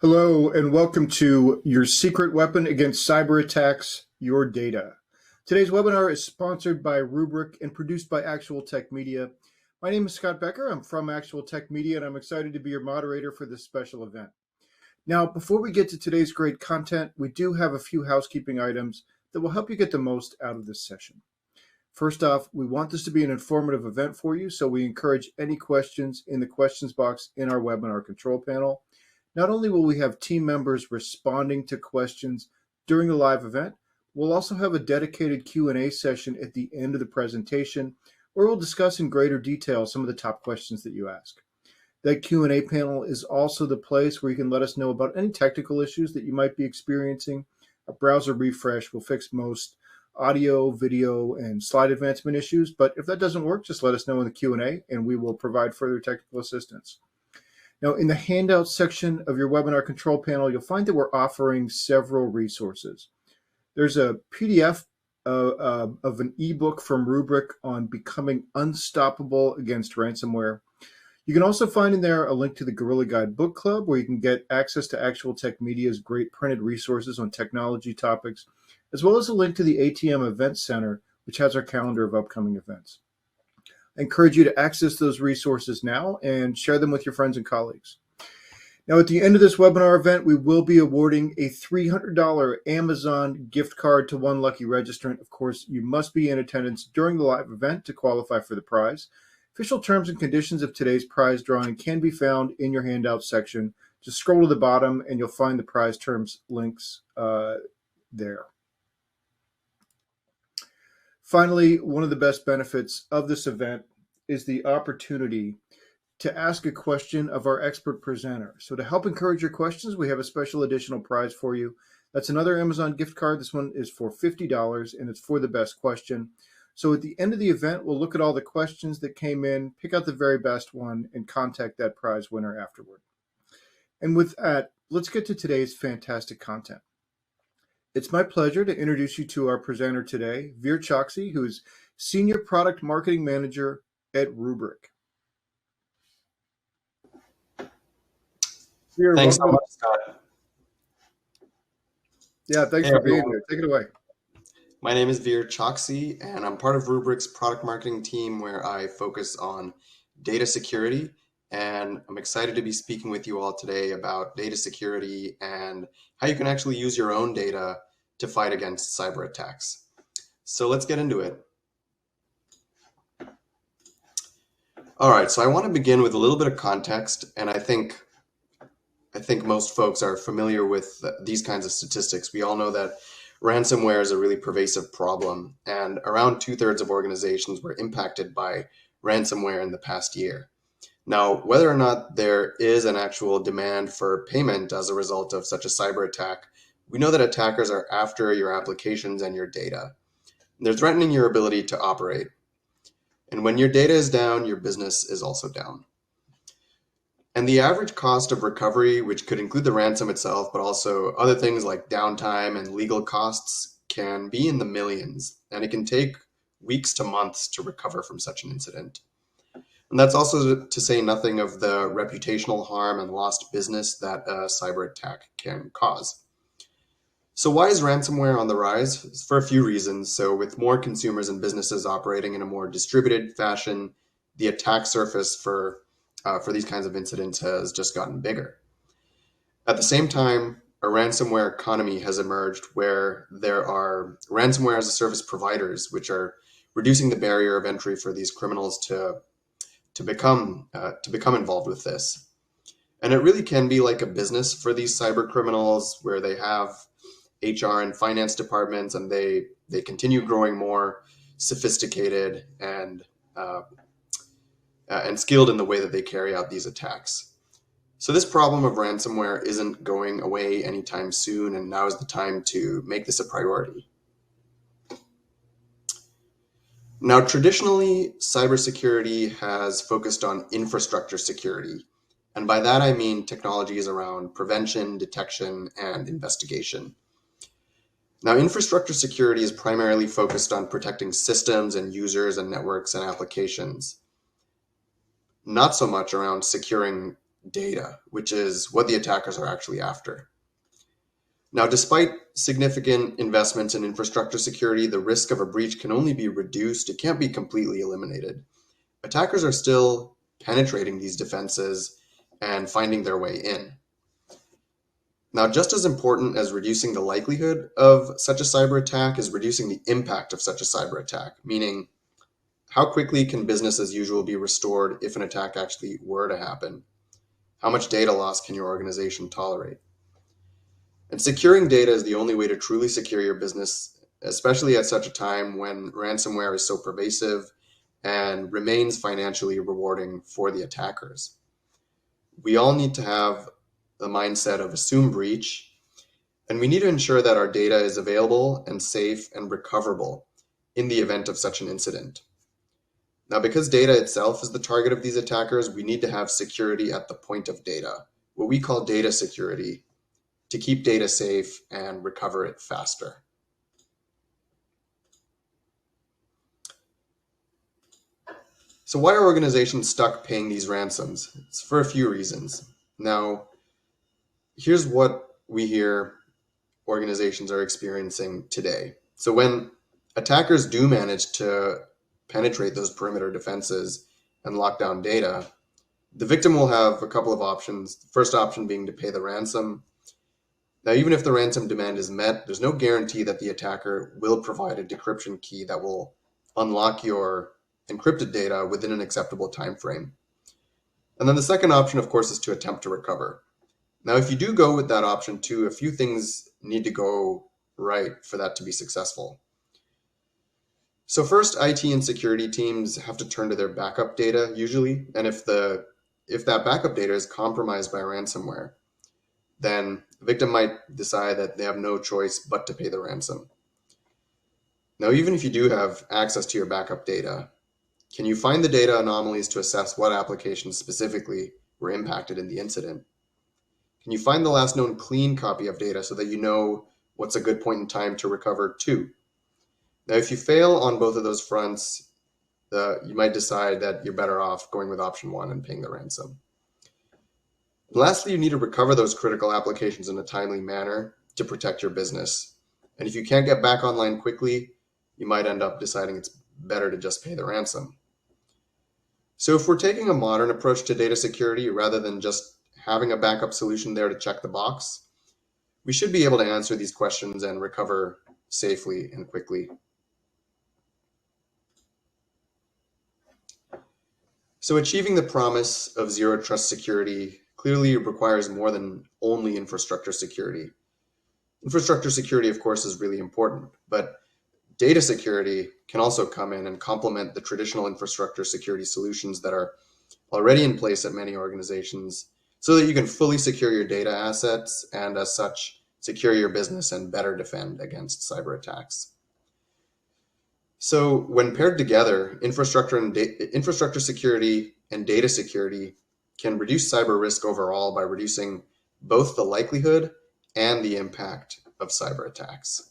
Hello, and welcome to Your Secret Weapon Against Cyber Attacks, Your Data. Today's webinar is sponsored by Rubrik and produced by Actual Tech Media. My name is Scott Becker. I'm from Actual Tech Media, and I'm excited to be your moderator for this special event. Now, before we get to today's great content, we do have a few housekeeping items that will help you get the most out of this session. First off, we want this to be an informative event for you, so we encourage any questions in the questions box in our webinar control panel. Not only will we have team members responding to questions during the live event, we'll also have a dedicated Q&A session at the end of the presentation where we'll discuss in greater detail some of the top questions that you ask. That Q&A panel is also the place where you can let us know about any technical issues that you might be experiencing. A browser refresh will fix most audio, video, and slide advancement issues, but if that doesn't work, just let us know in the Q&A and we will provide further technical assistance. Now, in the handout section of your webinar control panel, you'll find that we're offering several resources. There's a PDF of an ebook from Rubrik on becoming unstoppable against ransomware. You can also find in there a link to the Guerrilla Guide Book Club, where you can get access to Actual Tech Media's great printed resources on technology topics, as well as a link to the ATM Event Center, which has our calendar of upcoming events. I encourage you to access those resources now and share them with your friends and colleagues. Now, at the end of this webinar event, we will be awarding a $300 Amazon gift card to one lucky registrant. Of course, you must be in attendance during the live event to qualify for the prize. Official terms and conditions of today's prize drawing can be found in your handout section. Just scroll to the bottom and you'll find the prize terms links there. Finally, one of the best benefits of this event is the opportunity to ask a question of our expert presenter. So to help encourage your questions, we have a special additional prize for you. That's another Amazon gift card. This one is for $50 and it's for the best question. So at the end of the event, we'll look at all the questions that came in, pick out the very best one, and contact that prize winner afterward. And with that, let's get to today's fantastic content. It's my pleasure to introduce you to our presenter today, Veer Choxey, who is Senior Product Marketing Manager at Rubrik. Veer, Thanks so much, Scott. Yeah, thanks for being here. Take it away. My name is Veer Choxey, and I'm part of Rubrik's product marketing team where I focus on data security. And I'm excited to be speaking with you all today about data security and how you can actually use your own data to fight against cyber attacks. So let's get into it. All right, so I want to begin with a little bit of context, and I think most folks are familiar with these kinds of statistics. We all know that ransomware is a really pervasive problem, and around 2/3 of organizations were impacted by ransomware in the past year. Now, whether or not there is an actual demand for payment as a result of such a cyber attack, we know that attackers are after your applications and your data. They're threatening your ability to operate. And when your data is down, your business is also down. And the average cost of recovery, which could include the ransom itself, but also other things like downtime and legal costs, can be in the millions, and it can take weeks to months to recover from such an incident. And that's also to say nothing of the reputational harm and lost business that a cyber attack can cause. So why is ransomware on the rise? It's for a few reasons. So with more consumers and businesses operating in a more distributed fashion, the attack surface for these kinds of incidents has just gotten bigger. At the same time, a ransomware economy has emerged where there are ransomware as a service providers, which are reducing the barrier of entry for these criminals to become involved with this. And it really can be like a business for these cyber criminals where they have HR and finance departments, and they continue growing more sophisticated and skilled in the way that they carry out these attacks. So this problem of ransomware isn't going away anytime soon, and now is the time to make this a priority. Now, traditionally, cybersecurity has focused on infrastructure security. And by that, I mean technologies around prevention, detection, and investigation. Now, infrastructure security is primarily focused on protecting systems and users and networks and applications, not so much around securing data, which is what the attackers are actually after. Now, despite significant investments in infrastructure security, the risk of a breach can only be reduced. It can't be completely eliminated. Attackers are still penetrating these defenses and finding their way in. Now, just as important as reducing the likelihood of such a cyber attack is reducing the impact of such a cyber attack, meaning how quickly can business as usual be restored if an attack actually were to happen? How much data loss can your organization tolerate? And securing data is the only way to truly secure your business, especially at such a time when ransomware is so pervasive and remains financially rewarding for the attackers. We all need to have the mindset of assume breach, and we need to ensure that our data is available and safe and recoverable in the event of such an incident. Now, because data itself is the target of these attackers, we need to have security at the point of data, what we call data security, to keep data safe and recover it faster. So why are organizations stuck paying these ransoms? It's for a few reasons. Now, here's what we hear organizations are experiencing today. So when attackers do manage to penetrate those perimeter defenses and lock down data, the victim will have a couple of options. The first option being to pay the ransom. Now, even if the ransom demand is met, there's no guarantee that the attacker will provide a decryption key that will unlock your encrypted data within an acceptable time frame. And then the second option, of course, is to attempt to recover. Now, if you do go with that option too, a few things need to go right for that to be successful. So first, IT and security teams have to turn to their backup data usually, and if that backup data is compromised by ransomware, then the victim might decide that they have no choice but to pay the ransom. Now, even if you do have access to your backup data, can you find the data anomalies to assess what applications specifically were impacted in the incident? Can you find the last known clean copy of data so that you know what's a good point in time to recover to? Now, if you fail on both of those fronts, you might decide that you're better off going with option one and paying the ransom. Lastly, you need to recover those critical applications in a timely manner to protect your business. And if you can't get back online quickly, you might end up deciding it's better to just pay the ransom. So if we're taking a modern approach to data security rather than just having a backup solution there to check the box, we should be able to answer these questions and recover safely and quickly. So achieving the promise of zero trust security clearly requires more than only infrastructure security. Infrastructure security, of course, is really important, but data security can also come in and complement the traditional infrastructure security solutions that are already in place at many organizations so that you can fully secure your data assets and as such, secure your business and better defend against cyber attacks. So when paired together, infrastructure security and data security can reduce cyber risk overall by reducing both the likelihood and the impact of cyber attacks.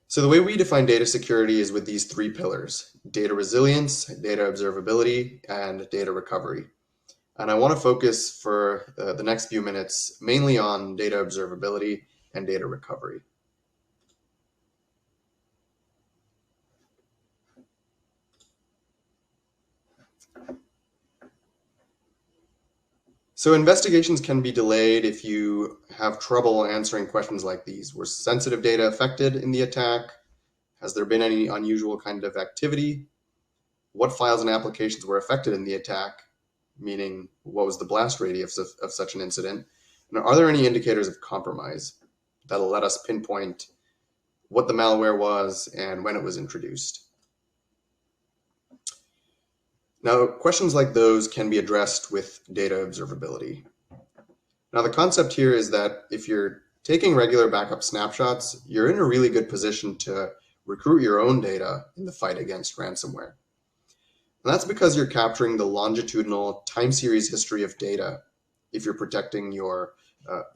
So the way we define data security is with these three pillars: data resilience, data observability, and data recovery. And I want to focus for the next few minutes mainly on data observability and data recovery. So investigations can be delayed if you have trouble answering questions like these. Were sensitive data affected in the attack? Has there been any unusual kind of activity? What files and applications were affected in the attack? Meaning, what was the blast radius of such an incident? And are there any indicators of compromise that'll let us pinpoint what the malware was and when it was introduced? Now, questions like those can be addressed with data observability. Now, the concept here is that if you're taking regular backup snapshots, you're in a really good position to recruit your own data in the fight against ransomware. And that's because you're capturing the longitudinal time series history of data if you're protecting your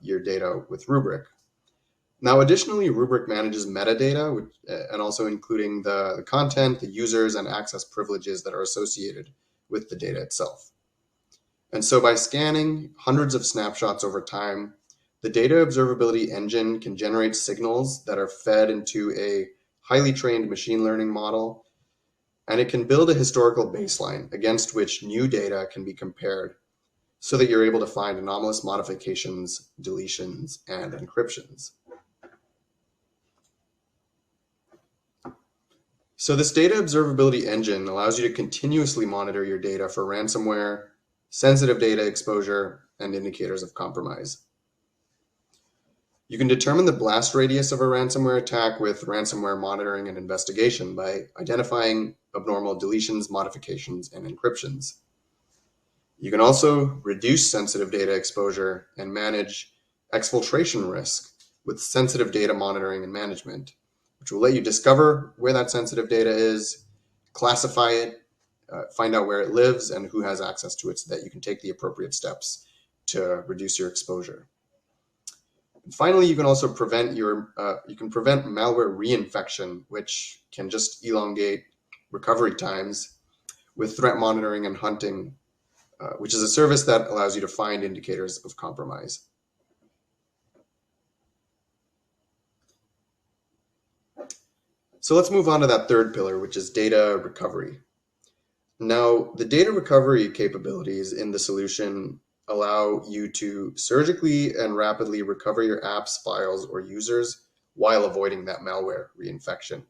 data with Rubrik. Now, additionally, Rubrik manages metadata, and also including the content, the users, and access privileges that are associated with the data itself. And so by scanning hundreds of snapshots over time, the data observability engine can generate signals that are fed into a highly trained machine learning model, and it can build a historical baseline against which new data can be compared so that you're able to find anomalous modifications, deletions, and encryptions. So this data observability engine allows you to continuously monitor your data for ransomware, sensitive data exposure, and indicators of compromise. You can determine the blast radius of a ransomware attack with ransomware monitoring and investigation by identifying abnormal deletions, modifications, and encryptions. You can also reduce sensitive data exposure and manage exfiltration risk with sensitive data monitoring and management, which will let you discover where that sensitive data is, classify it, find out where it lives and who has access to it so that you can take the appropriate steps to reduce your exposure. And finally, you can also prevent malware reinfection, which can just elongate recovery times with threat monitoring and hunting, which is a service that allows you to find indicators of compromise. So let's move on to that third pillar, which is data recovery. Now, the data recovery capabilities in the solution allow you to surgically and rapidly recover your apps, files, or users while avoiding that malware reinfection.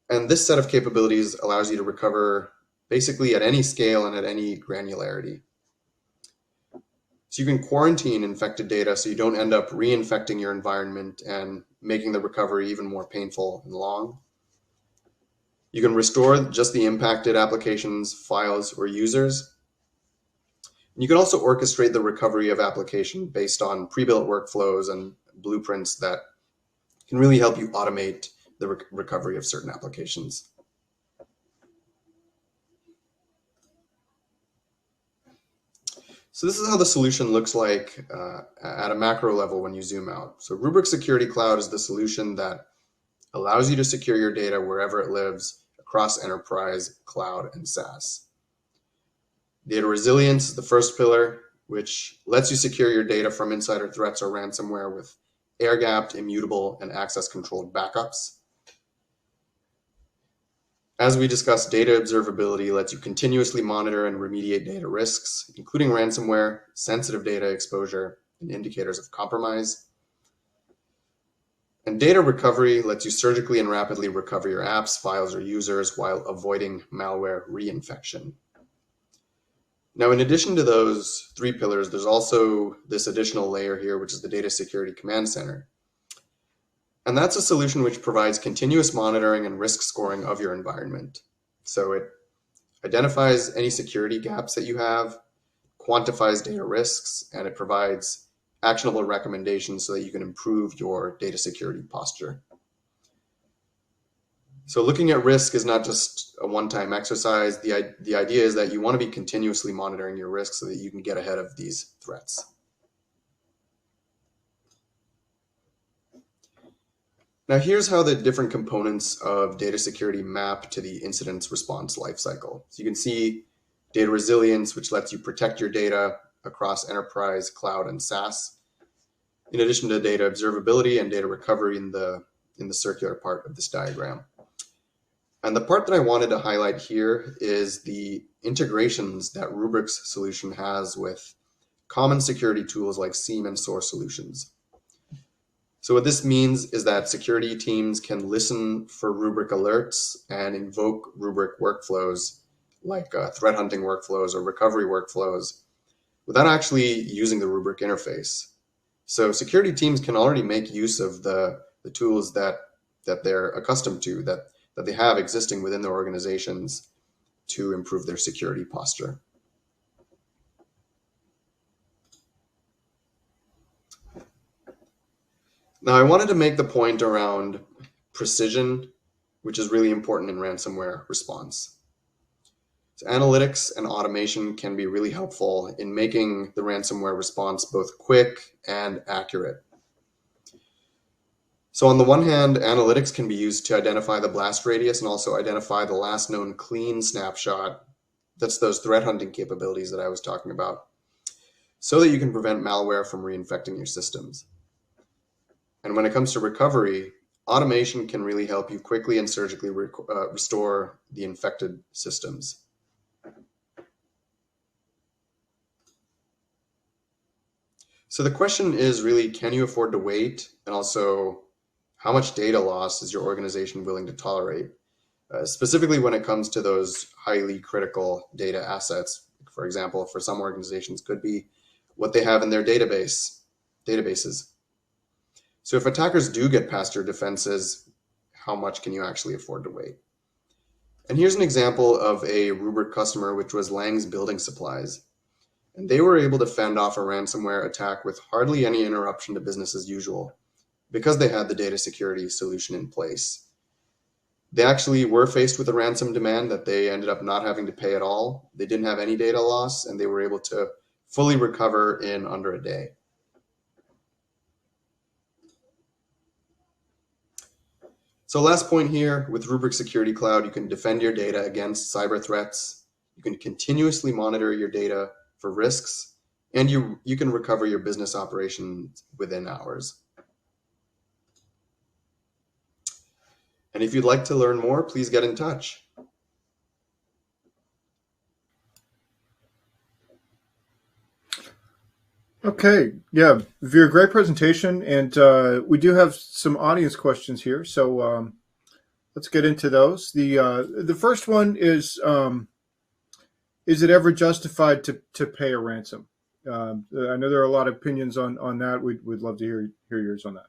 And this set of capabilities allows you to recover basically at any scale and at any granularity. So you can quarantine infected data so you don't end up reinfecting your environment and making the recovery even more painful and long. You can restore just the impacted applications, files, or users. And you can also orchestrate the recovery of application based on pre-built workflows and blueprints that can really help you automate the recovery of certain applications. So this is how the solution looks like at a macro level when you zoom out. So Rubrik Security Cloud is the solution that allows you to secure your data wherever it lives across enterprise, cloud, and SaaS. Data resilience is the first pillar, which lets you secure your data from insider threats or ransomware with air-gapped, immutable, and access-controlled backups. As we discussed, data observability lets you continuously monitor and remediate data risks, including ransomware, sensitive data exposure, and indicators of compromise. And data recovery lets you surgically and rapidly recover your apps, files, or users while avoiding malware reinfection. Now, in addition to those three pillars, there's also this additional layer here, which is the Data Security Command Center. And that's a solution which provides continuous monitoring and risk scoring of your environment. So it identifies any security gaps that you have, quantifies data risks, and it provides actionable recommendations so that you can improve your data security posture. So looking at risk is not just a one-time exercise. The idea is that you want to be continuously monitoring your risks so that you can get ahead of these threats. Now here's how the different components of data security map to the incident response lifecycle. So you can see data resilience, which lets you protect your data across enterprise, cloud, and SaaS, in addition to data observability and data recovery in the circular part of this diagram. And the part that I wanted to highlight here is the integrations that Rubrik's solution has with common security tools like SIEM and SOAR solutions. So what this means is that security teams can listen for Rubrik alerts and invoke Rubrik workflows like threat hunting workflows or recovery workflows without actually using the Rubrik interface. So security teams can already make use of the tools that they're accustomed to, that they have existing within their organizations to improve their security posture. Now, I wanted to make the point around precision, which is really important in ransomware response. So analytics and automation can be really helpful in making the ransomware response both quick and accurate. So on the one hand, analytics can be used to identify the blast radius and also identify the last known clean snapshot. That's those threat hunting capabilities that I was talking about, so that you can prevent malware from reinfecting your systems. And when it comes to recovery, automation can really help you quickly and surgically restore the infected systems. So the question is really, can you afford to wait? And also, how much data loss is your organization willing to tolerate? Specifically when it comes to those highly critical data assets. For example, for some organizations could be what they have in their databases. So if attackers do get past your defenses, how much can you actually afford to wait? And here's an example of a Rubrik customer, which was Lang's Building Supplies. And they were able to fend off a ransomware attack with hardly any interruption to business as usual because they had the data security solution in place. They actually were faced with a ransom demand that they ended up not having to pay at all. They didn't have any data loss, and they were able to fully recover in under a day. So last point here, with Rubrik Security Cloud, you can defend your data against cyber threats. You can continuously monitor your data for risks, and you can recover your business operations within hours. And if you'd like to learn more, please get in touch. Okay, yeah, Veer, great presentation, and we do have some audience questions here, so let's get into those. The first one is it ever justified to pay a ransom? I know there are a lot of opinions on that. We'd love to hear yours on that.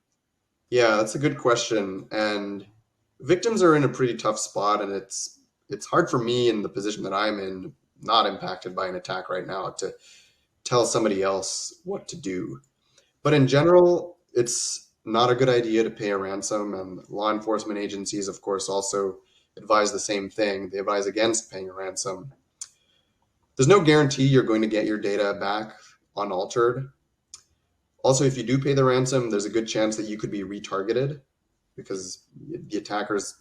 Yeah, that's a good question. And victims are in a pretty tough spot, and it's hard for me in the position that I'm in, not impacted by an attack right now, to tell somebody else what to do. But in general, it's not a good idea to pay a ransom, and law enforcement agencies, of course, also advise the same thing. They advise against paying a ransom. There's no guarantee you're going to get your data back unaltered. Also, if you do pay the ransom, there's a good chance that you could be retargeted because the attackers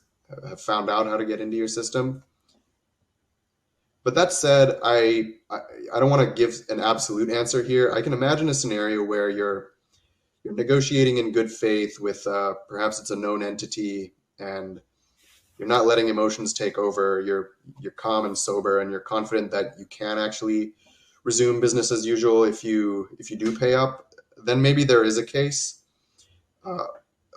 have found out how to get into your system. But that said, I don't want to give an absolute answer here. I can imagine a scenario where you're negotiating in good faith with perhaps it's a known entity, and you're not letting emotions take over. You're calm and sober, and you're confident that you can actually resume business as usual if you do pay up. Then maybe there is a case.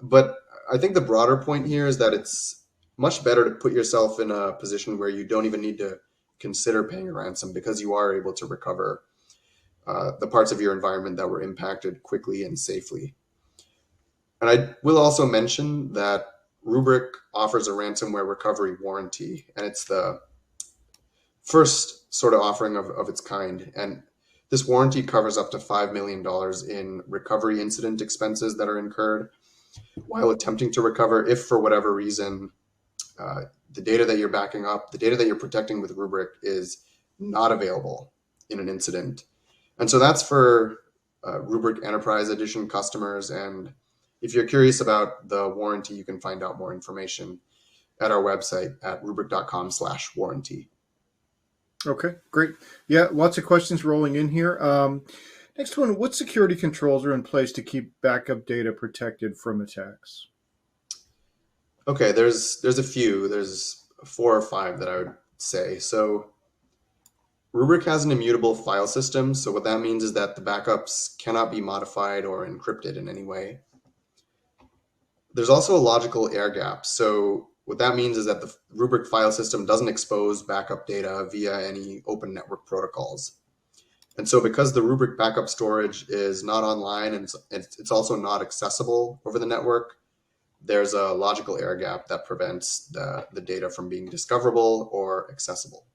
But I think the broader point here is that it's much better to put yourself in a position where you don't even need to consider paying a ransom because you are able to recover the parts of your environment that were impacted quickly and safely. And I will also mention that Rubrik offers a ransomware recovery warranty, and it's the first sort of offering of its kind. And this warranty covers up to $5 million in recovery incident expenses that are incurred while attempting to recover if, for whatever reason, the data that you're backing up, the data that you're protecting with Rubrik is not available in an incident. And so that's for Rubrik Enterprise Edition customers. And if you're curious about the warranty, you can find out more information at our website at rubrik.com/warranty. Okay, great. Yeah, lots of questions rolling in here. Next one, what security controls are in place to keep backup data protected from attacks? Okay, there's a few. There's 4 or 5 that I would say. So Rubrik has an immutable file system. So what that means is that the backups cannot be modified or encrypted in any way. There's also a logical air gap. So what that means is that the Rubrik file system doesn't expose backup data via any open network protocols. And so because the Rubrik backup storage is not online and it's also not accessible over the network, there's a logical air gap that prevents the data from being discoverable or accessible.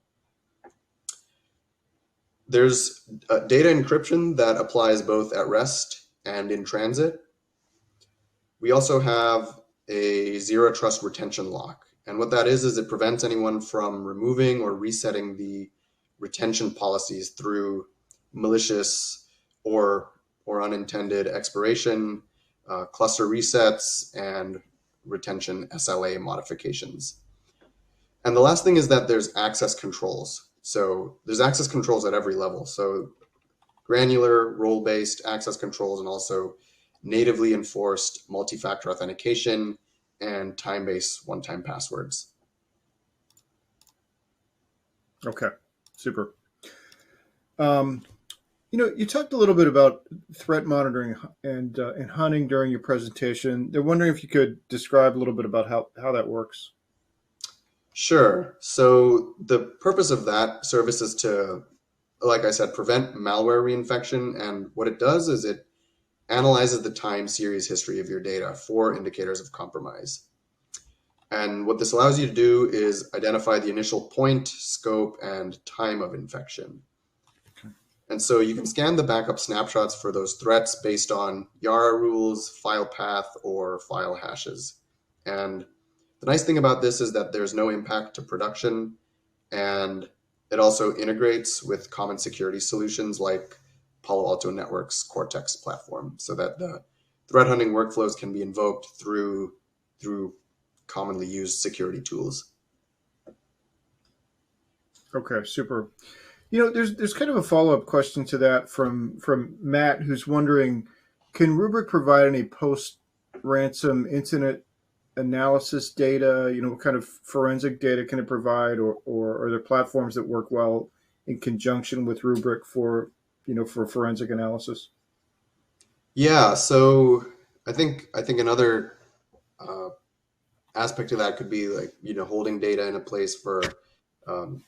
There's data encryption that applies both at rest and in transit. We also have a zero trust retention lock. And what that is it prevents anyone from removing or resetting the retention policies through malicious or unintended expiration, cluster resets, and retention SLA modifications. And the last thing is that there's access controls. So there's access controls at every level. So granular, role-based access controls, and also natively enforced multi-factor authentication and time-based one-time passwords. Okay, super. You talked a little bit about threat monitoring and hunting during your presentation. They're wondering if you could describe a little bit about how that works. Sure. So the purpose of that service is to, like I said, prevent malware reinfection. And what it does is it analyzes the time series history of your data for indicators of compromise. And what this allows you to do is identify the initial point, scope, and time of infection. Okay. And so you can scan the backup snapshots for those threats based on Yara rules, file path, or file hashes. And the nice thing about this is that there's no impact to production, and it also integrates with common security solutions like Palo Alto Network's Cortex platform, so that the threat hunting workflows can be invoked through commonly used security tools. Okay, super. There's kind of a follow-up question to that from Matt, who's wondering, can Rubrik provide any post-ransom incident analysis data? What kind of forensic data can it provide, or are there platforms that work well in conjunction with Rubrik for forensic analysis? Yeah, so I think another aspect of that could be like holding data in a place um,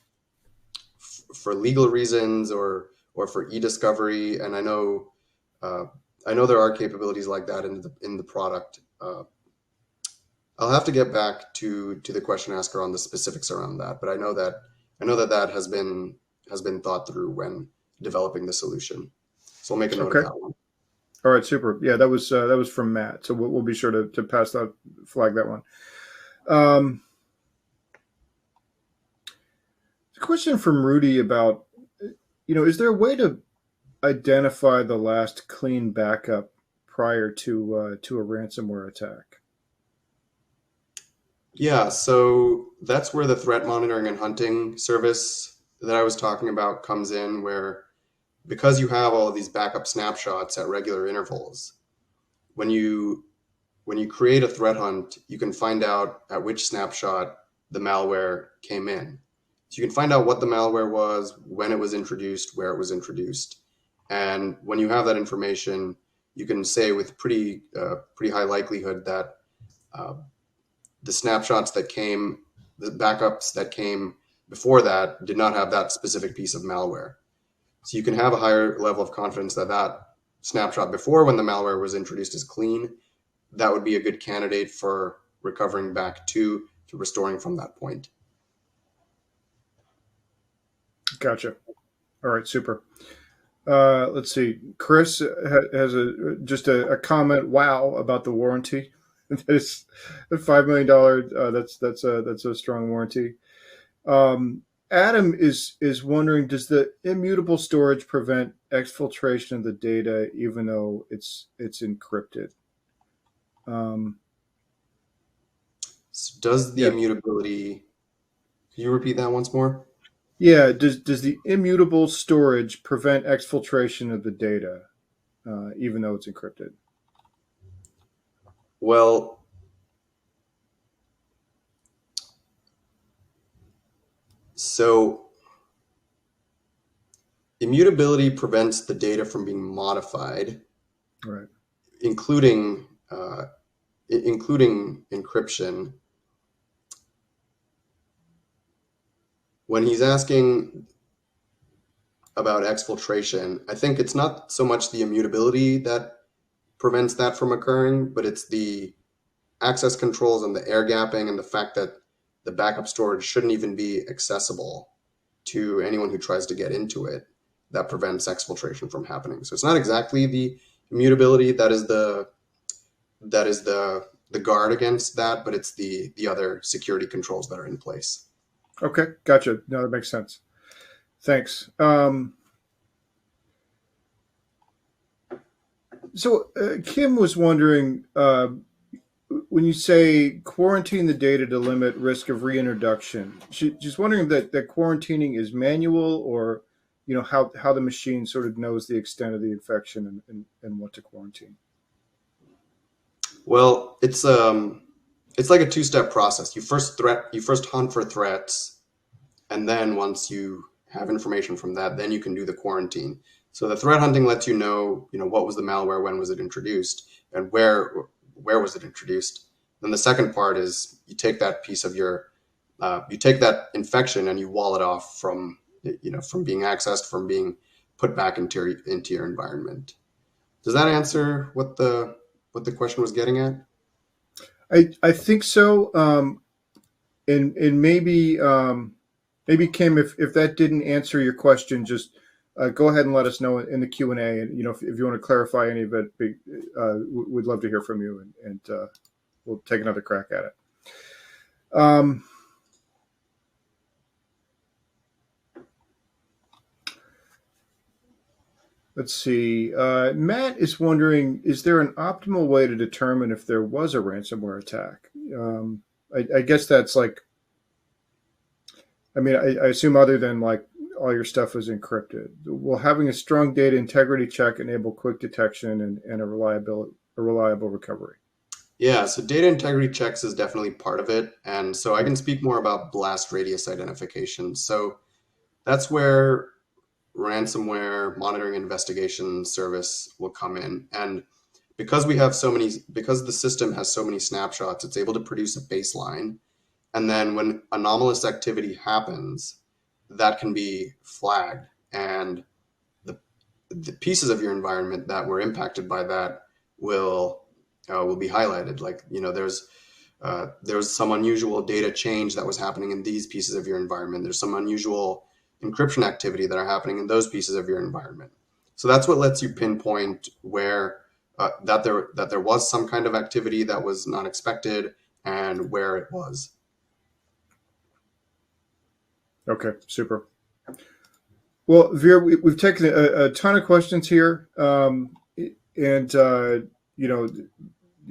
for legal reasons or for e-discovery. And I know there are capabilities like that in the product. I'll have to get back to the question asker on the specifics around that, but I know that has been thought through when developing the solution. So I'll make a note of that one. All right, super. Yeah, that was from Matt, so we'll be sure to flag that one. A question from Rudy about, is there a way to identify the last clean backup prior to a ransomware attack? Yeah, so that's where the threat monitoring and hunting service that I was talking about comes in, where because you have all of these backup snapshots at regular intervals, when you create a threat hunt, you can find out at which snapshot the malware came in. So you can find out what the malware was, when it was introduced, where it was introduced. And when you have that information, you can say with pretty high likelihood that the backups that came before that did not have that specific piece of malware. So you can have a higher level of confidence that that snapshot before, when the malware was introduced, is clean. That would be a good candidate for recovering back to restoring from that point. Gotcha. All right, super. Let's see. Chris has just a comment. Wow, about the warranty. That is a $5 million. That's a strong warranty. Adam is wondering, does the immutable storage prevent exfiltration of the data even though it's encrypted? So does the immutability? Can you repeat that once more? Yeah. Does the immutable storage prevent exfiltration of the data even though it's encrypted? Well, so immutability prevents the data from being modified, Right. including encryption. When he's asking about exfiltration, I think it's not so much the immutability that prevents that from occurring, but it's the access controls and the air gapping and the fact that the backup storage shouldn't even be accessible to anyone who tries to get into it, that prevents exfiltration from happening. So it's not exactly the immutability that is the guard against that, but it's the other security controls that are in place. Okay, gotcha. No, that makes sense. Thanks. Kim was wondering, when you say quarantine the data to limit risk of reintroduction, she's wondering that quarantining is manual, or how the machine sort of knows the extent of the infection and what to quarantine. Well, it's like a two-step process. You first hunt for threats, and then once you have information from that, then you can do the quarantine. So the threat hunting lets you know, what was the malware, when was it introduced, and where was it introduced. Then the second part is you take that piece of you take that infection and you wall it off from being accessed, from being put back into your environment. Does that answer what the question was getting at? I think so. And maybe Kim, if that didn't answer your question, just go ahead and let us know in the Q&A. And if you want to clarify any of it, we'd love to hear from you, and we'll take another crack at it. Let's see. Matt is wondering, is there an optimal way to determine if there was a ransomware attack? I guess that's like, I assume other than like all your stuff was encrypted. Will having a strong data integrity check enable quick detection and a reliable recovery? Yeah, so data integrity checks is definitely part of it. And so I can speak more about blast radius identification. So that's where ransomware monitoring investigation service will come in. And because the system has so many snapshots, it's able to produce a baseline. And then when anomalous activity happens, that can be flagged. And the pieces of your environment that were impacted by that will be highlighted. Like, there's some unusual data change that was happening in these pieces of your environment. There's some unusual encryption activity that are happening in those pieces of your environment. So that's what lets you pinpoint where that there was some kind of activity that was not expected and where it was. Okay, super. Well, Veer, we've taken a ton of questions here, and the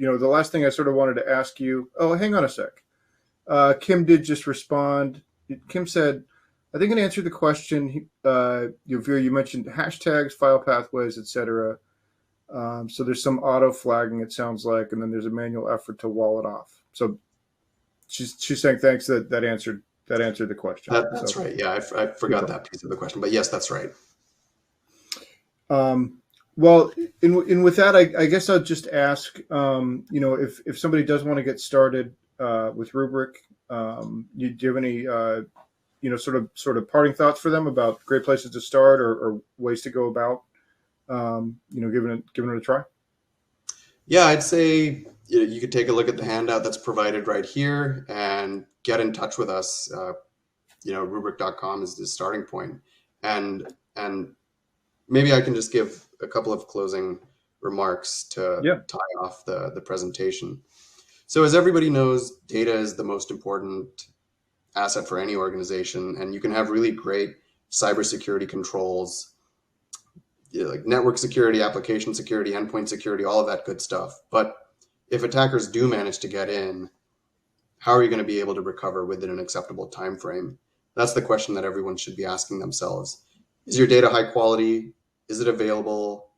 last thing I sort of wanted to ask you. Oh, hang on a sec. Kim did just respond. Kim said, I think, in answer to the question, Veer, you mentioned hashtags, file pathways, etc. So there's some auto flagging, it sounds like, and then there's a manual effort to wall it off. So she's saying thanks that answered the question. That's right. Yeah, I forgot that piece of the question, but yes, that's right. Well, with that, I guess I'll just ask, if somebody does want to get started with Rubrik, do you have any sort of parting thoughts for them about great places to start or ways to go about, giving it a try? Yeah, I'd say you could take a look at the handout that's provided right here and get in touch with us. Rubrik.com is the starting point. And maybe I can just give a couple of closing remarks to tie off the presentation. So as everybody knows, data is the most important asset for any organization, and you can have really great cybersecurity controls, like network security, application security, endpoint security, all of that good stuff. But if attackers do manage to get in, how are you going to be able to recover within an acceptable time frame? That's the question that everyone should be asking themselves. Is your data high quality? Is it available?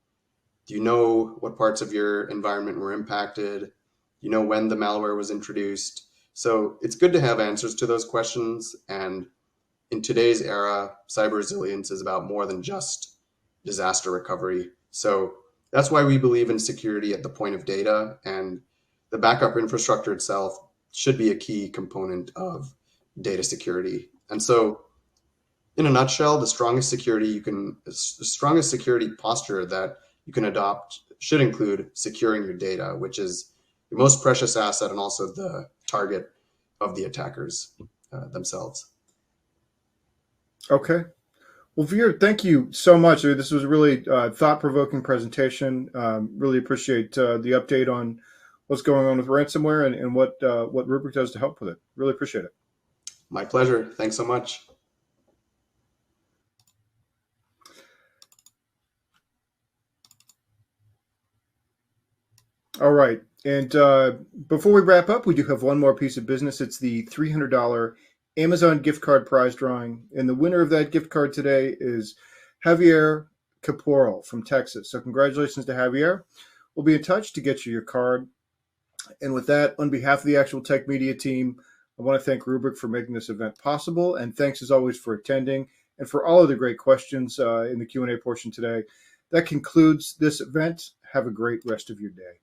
Do you know what parts of your environment were impacted? Do you know when the malware was introduced? So it's good to have answers to those questions. And in today's era, cyber resilience is about more than just disaster recovery. So that's why we believe in security at the point of data, and the backup infrastructure itself should be a key component of data security. And so in a nutshell, the strongest security posture that you can adopt should include securing your data, which is your most precious asset and also the target of the attackers themselves. Okay. Well, Veer, thank you so much. This was a really thought-provoking presentation. Really appreciate the update on what's going on with ransomware and what Rubrik does to help with it. Really appreciate it. My pleasure. Thanks so much. All right. And before we wrap up, we do have one more piece of business. It's the $300 Amazon gift card prize drawing. And the winner of that gift card today is Javier Caporal from Texas. So congratulations to Javier. We'll be in touch to get you your card. And with that, on behalf of the Actual Tech Media team, I want to thank Rubrik for making this event possible. And thanks as always for attending and for all of the great questions in the Q&A portion today. That concludes this event. Have a great rest of your day.